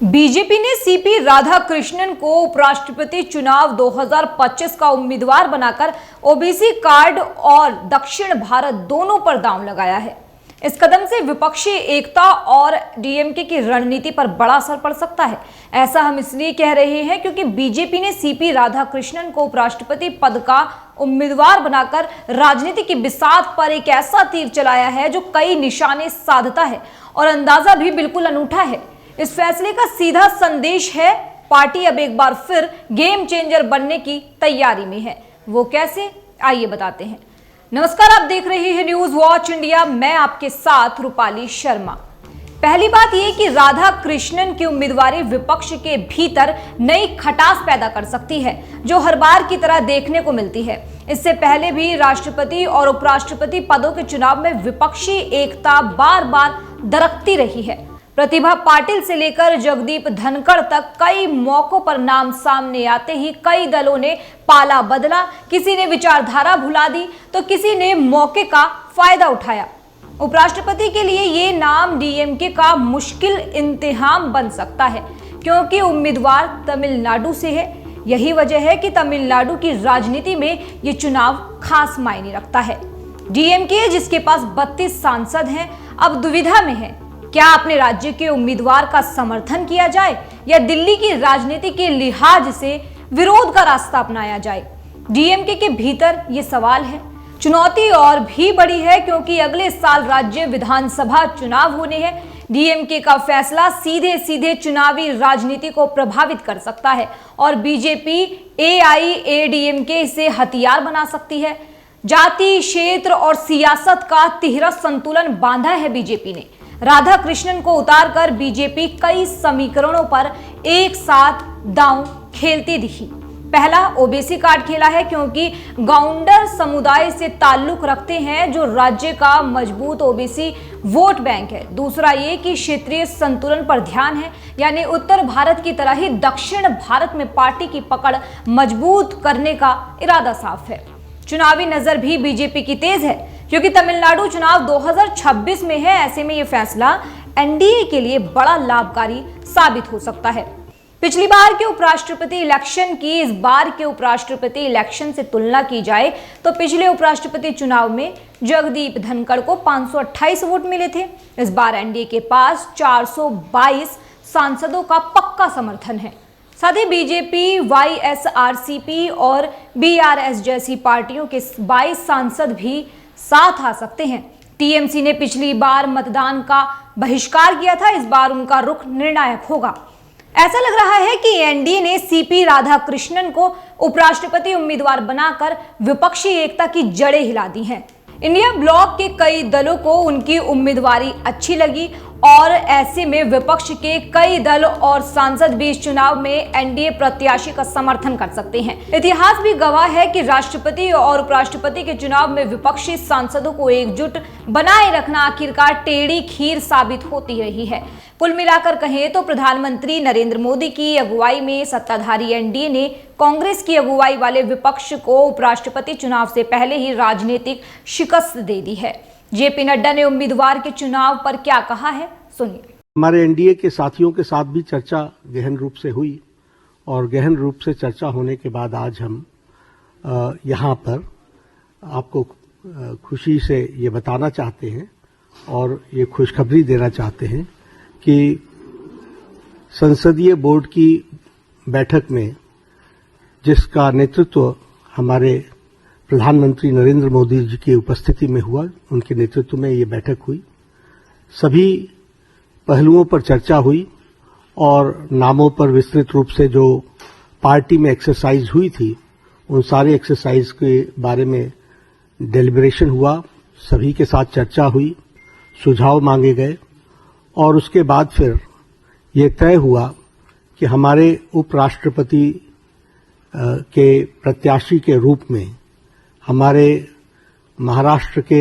BJP ने CP Radhakrishnan को उपराष्ट्रपति चुनाव 2025 का उम्मीदवार बनाकर ओबीसी कार्ड और दक्षिण भारत दोनों पर दांव लगाया है। इस कदम से विपक्षी एकता और डीएमके की रणनीति पर बड़ा असर पड़ सकता है। ऐसा हम इसलिए कह रहे हैं क्योंकि बीजेपी ने सीपी राधाकृष्णन को उपराष्ट्रपति पद का उम्मीदवार बनाकर राजनीति की बिसात पर एक ऐसा तीर चलाया है जो कई निशाने साधता है और अंदाजा भी बिल्कुल अनूठा है। इस फैसले का सीधा संदेश है, पार्टी अब एक बार फिर गेम चेंजर बनने की तैयारी में है। वो कैसे, आइए बताते हैं। नमस्कार, आप देख रहे हैं न्यूज वॉच इंडिया। मैं आपके साथ रूपाली शर्मा। पहली बात यह कि राधा कृष्णन की उम्मीदवारी विपक्ष के भीतर नई खटास पैदा कर सकती है, जो हर बार की तरह देखने को मिलती है। इससे पहले भी राष्ट्रपति और उपराष्ट्रपति पदों के चुनाव में विपक्षी एकता बार बार दरकती रही है। प्रतिभा पाटिल से लेकर जगदीप धनखड़ तक कई मौकों पर नाम सामने आते ही कई दलों ने पाला बदला। किसी ने विचारधारा भुला दी तो किसी ने मौके का फायदा उठाया। उपराष्ट्रपति के लिए ये नाम डीएमके का मुश्किल इंतहाम बन सकता है, क्योंकि उम्मीदवार तमिलनाडु से है। यही वजह है कि तमिलनाडु की राजनीति में ये चुनाव खास मायने रखता है। डीएमके, जिसके पास 32 सांसद हैं, अब दुविधा में है। क्या अपने राज्य के उम्मीदवार का समर्थन किया जाए या दिल्ली की राजनीति के लिहाज से विरोध का रास्ता अपनाया जाए? डीएमके के भीतर ये सवाल है। चुनौती और भी बड़ी है क्योंकि अगले साल राज्य विधानसभा चुनाव होने हैं। डीएमके का फैसला सीधे सीधे चुनावी राजनीति को प्रभावित कर सकता है और बीजेपी एआईएडीएमके इसे हथियार बना सकती है। जाति, क्षेत्र और सियासत का तिहरा संतुलन बांधा है बीजेपी ने। राधा कृष्णन को उतारकर बीजेपी कई समीकरणों पर एक साथ दांव खेलती दिखी। पहला, ओबीसी कार्ड खेला है क्योंकि गौंडर समुदाय से ताल्लुक रखते हैं, जो राज्य का मजबूत ओबीसी वोट बैंक है। दूसरा ये कि क्षेत्रीय संतुलन पर ध्यान है, यानी उत्तर भारत की तरह ही दक्षिण भारत में पार्टी की पकड़ मजबूत करने का इरादा साफ है। चुनावी नजर भी बीजेपी की तेज है क्योंकि तमिलनाडु चुनाव 2026 में है। ऐसे में यह फैसला एनडीए के लिए बड़ा लाभकारी साबित हो सकता है। पिछली बार के उपराष्ट्रपति इलेक्शन की इस बार के उपराष्ट्रपति इलेक्शन से तुलना की जाए तो पिछले उपराष्ट्रपति चुनाव में जगदीप धनखड़ को 528 वोट मिले थे। इस बार एनडीए के पास 422 सांसदों का पक्का समर्थन है। साथ ही बीजेपी, वाईएसआरसीपी और बीआरएस जैसी पार्टियों के 22 सांसद भी साथ आ सकते हैं। टीएमसी ने पिछली बार मतदान का बहिष्कार किया था, इस बार उनका रुख निर्णायक होगा। ऐसा लग रहा है कि एनडीए ने सीपी राधाकृष्णन को उपराष्ट्रपति उम्मीदवार बनाकर विपक्षी एकता की जड़ें हिला दी हैं। इंडिया ब्लॉक के कई दलों को उनकी उम्मीदवारी अच्छी लगी और ऐसे में विपक्ष के कई दल और सांसद भी इस चुनाव में एनडीए प्रत्याशी का समर्थन कर सकते हैं। इतिहास भी गवाह है कि राष्ट्रपति और उपराष्ट्रपति के चुनाव में विपक्षी सांसदों को एकजुट बनाए रखना आखिरकार टेढ़ी खीर साबित होती रही है। कुल मिलाकर कहें तो प्रधानमंत्री नरेंद्र मोदी की अगुवाई में सत्ताधारी एनडीए ने कांग्रेस की अगुवाई वाले विपक्ष को उपराष्ट्रपति चुनाव से पहले ही राजनीतिक शिकस्त दे दी है। जेपी नड्डा ने उम्मीदवार के चुनाव पर क्या कहा है, सुनिए। हमारे एनडीए के साथियों के साथ भी चर्चा गहन रूप से हुई और गहन रूप से चर्चा होने के बाद आज हम यहाँ पर आपको खुशी से ये बताना चाहते हैं और ये खुशखबरी देना चाहते हैं कि संसदीय बोर्ड की बैठक में जिसका नेतृत्व हमारे प्रधानमंत्री नरेंद्र मोदी जी की उपस्थिति में हुआ, उनके नेतृत्व में ये बैठक हुई। सभी पहलुओं पर चर्चा हुई और नामों पर विस्तृत रूप से जो पार्टी में एक्सरसाइज हुई थी, उन सारे एक्सरसाइज के बारे में डेलिब्रेशन हुआ। सभी के साथ चर्चा हुई, सुझाव मांगे गए और उसके बाद फिर ये तय हुआ कि हमारे उपराष्ट्रपति के प्रत्याशी के रूप में हमारे महाराष्ट्र के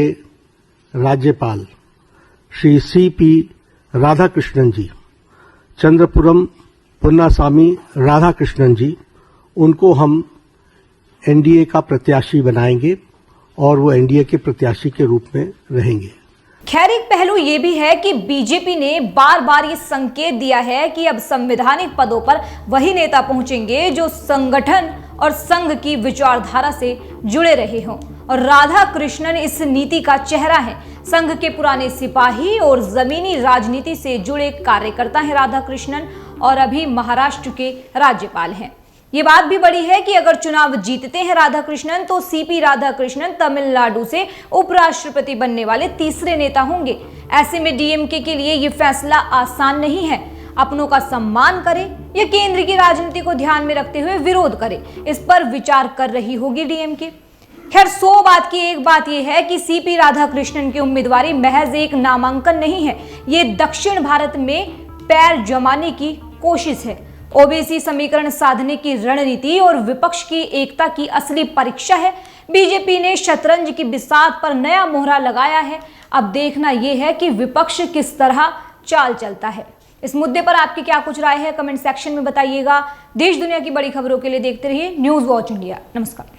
राज्यपाल श्री सीपी राधाकृष्णन जी, चंद्रपुरम पुन्नासामी राधाकृष्णन जी, उनको हम एनडीए का प्रत्याशी बनाएंगे और वो एनडीए के प्रत्याशी के रूप में रहेंगे। खैर एक पहलू ये भी है कि बीजेपी ने बार बार ये संकेत दिया है कि अब संवैधानिक पदों पर वही नेता पहुंचेंगे जो संगठन और संघ की विचारधारा से जुड़े रहे हों, और राधा कृष्णन इस नीति का चेहरा है। संघ के पुराने सिपाही और जमीनी राजनीति से जुड़े कार्यकर्ता हैं राधा कृष्णन, और अभी महाराष्ट्र के राज्यपाल हैं। ये बात भी बड़ी है कि अगर चुनाव जीतते हैं राधा कृष्णन तो सीपी राधा कृष्णन तमिलनाडु से उपराष्ट्रपति बनने वाले तीसरे नेता होंगे। ऐसे में डीएमके के लिए ये फैसला आसान नहीं है। अपनों का सम्मान करे या केंद्र की राजनीति को ध्यान में रखते हुए विरोध करे, इस पर विचार कर रही होगी डीएमके। खैर 100 बात की एक बात यह है कि सीपी राधाकृष्णन की उम्मीदवारी महज एक नामांकन नहीं है, ये दक्षिण भारत में पैर जमाने की कोशिश है। ओबीसी समीकरण साधने की रणनीति और विपक्ष की एकता की असली परीक्षा है। बीजेपी ने शतरंज की बिसात पर नया मोहरा लगाया है। अब देखना यह है कि विपक्ष किस तरह चाल चलता है। इस मुद्दे पर आपकी क्या कुछ राय है, कमेंट सेक्शन में बताइएगा। देश दुनिया की बड़ी खबरों के लिए देखते रहिए न्यूज़ वॉच इंडिया। नमस्कार।